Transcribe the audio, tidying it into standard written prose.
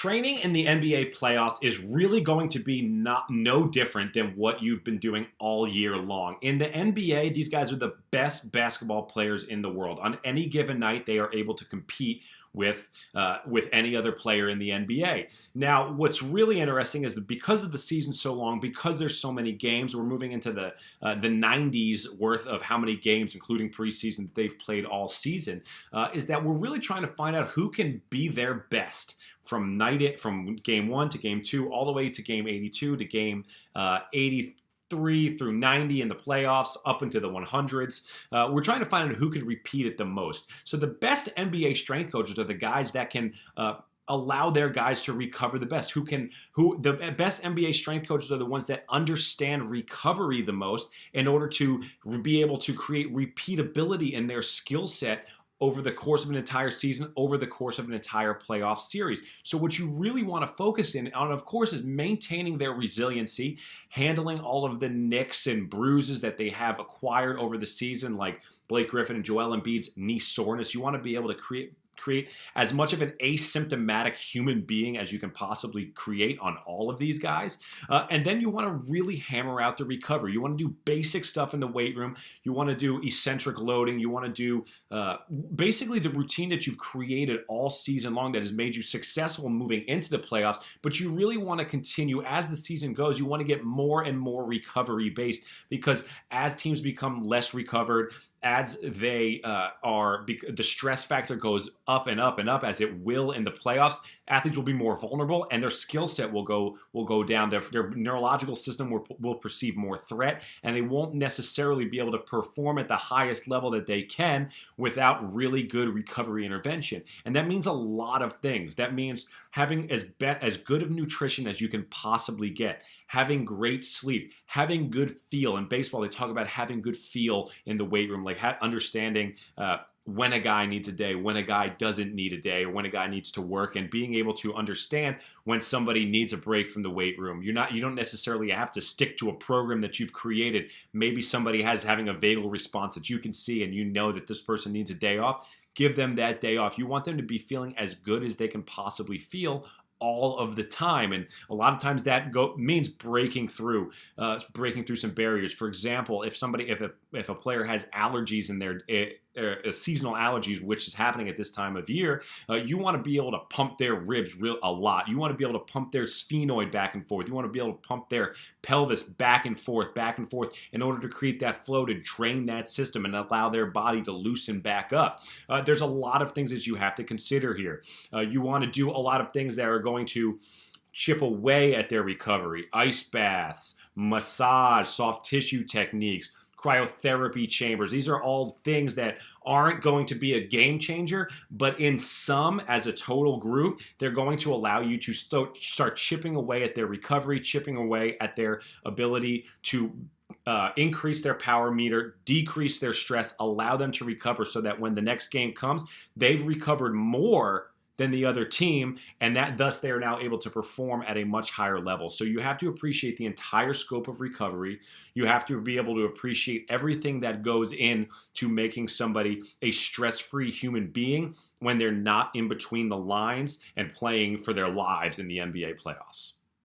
Training in the NBA playoffs is really going to be no different than what you've been doing all year long. In the NBA, these guys are the best basketball players in the world. On any given night, they are able to compete with any other player in the NBA. Now, what's really interesting is that because of the season so long, because there's so many games, we're moving into the 90s worth of how many games, including preseason, that they've played all season, is that we're really trying to find out who can be their best from game 1 to game 2, all the way to game 82 to game 83 through 90 in the playoffs, up into the 100s. We're trying to find out who can repeat it the most. So the best NBA strength coaches are the guys that can allow their guys to recover the best. The best NBA strength coaches are the ones that understand recovery the most in order to be able to create repeatability in their skill set over the course of an entire season, over the course of an entire playoff series. So what you really want to focus in on, of course, is maintaining their resiliency, handling all of the nicks and bruises that they have acquired over the season, like Blake Griffin and Joel Embiid's knee soreness. You want to be able to create as much of an asymptomatic human being as you can possibly create on all of these guys. And then you want to really hammer out the recovery. You want to do basic stuff in the weight room. You want to do eccentric loading. You want to do basically the routine that you've created all season long that has made you successful moving into the playoffs. But you really want to continue as the season goes. You want to get more and more recovery based, because as teams become less recovered, as they the stress factor goes up and up and up, as it will in the playoffs, athletes will be more vulnerable and their skill set will go down. Their neurological system will perceive more threat, and they won't necessarily be able to perform at the highest level that they can without really good recovery intervention. And that means a lot of things. That means having as good of nutrition as you can possibly get, having great sleep, having good feel. In baseball, they talk about having good feel in the weight room, like understanding when a guy needs a day, when a guy doesn't need a day, or when a guy needs to work, and being able to understand when somebody needs a break from the weight room. You don't necessarily have to stick to a program that you've created. Maybe somebody having a vagal response that you can see and you know that this person needs a day off. Give them that day off. You want them to be feeling as good as they can possibly feel all of the time, and a lot of times that means breaking through some barriers. For example, if a player has allergies in their seasonal allergies, which is happening at this time of year, you want to be able to pump their ribs a lot. You want to be able to pump their sphenoid back and forth. You want to be able to pump their pelvis back and forth in order to create that flow to drain that system and allow their body to loosen back up. There's a lot of things that you have to consider here. You want to do a lot of things that are going to chip away at their recovery. Ice baths, massage, soft tissue techniques, cryotherapy chambers. These are all things that aren't going to be a game changer, but in some, as a total group, they're going to allow you to start chipping away at their recovery, chipping away at their ability to increase their power meter, decrease their stress, allow them to recover so that when the next game comes, they've recovered more than the other team, and that thus they are now able to perform at a much higher level. So you have to appreciate the entire scope of recovery. You have to be able to appreciate everything that goes in to making somebody a stress-free human being when they're not in between the lines and playing for their lives in the NBA playoffs.